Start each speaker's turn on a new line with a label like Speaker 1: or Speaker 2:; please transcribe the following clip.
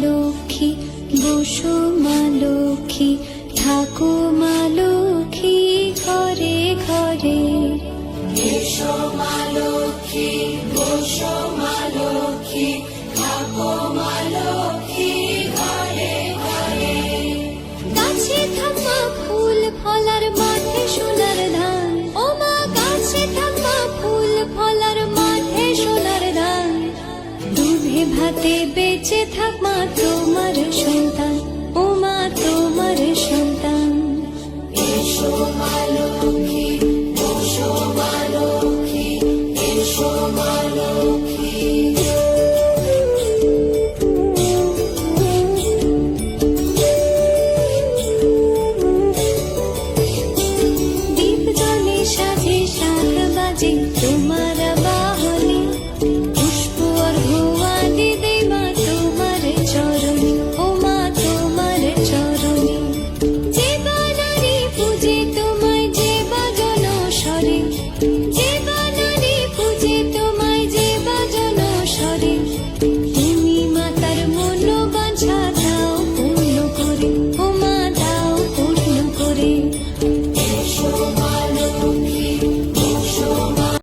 Speaker 1: লক্ষ্মী, বসো মা লক্ষ্মী, থাকো মা লক্ষ্মী ঘরে ঘরে।
Speaker 2: এসো মা লক্ষ্মী, বসো মা লক্ষ্মী, থাকো মা লক্ষ্মী ঘরে ঘরে।
Speaker 1: গাছে থাকা ফুল ফলার মাঠে সোনার ধান, ও মা গাছে থাকা ফুল ফলার মাঠে সোনার ধান। দুধে ভাতে বেঁচে থাক মা তোমার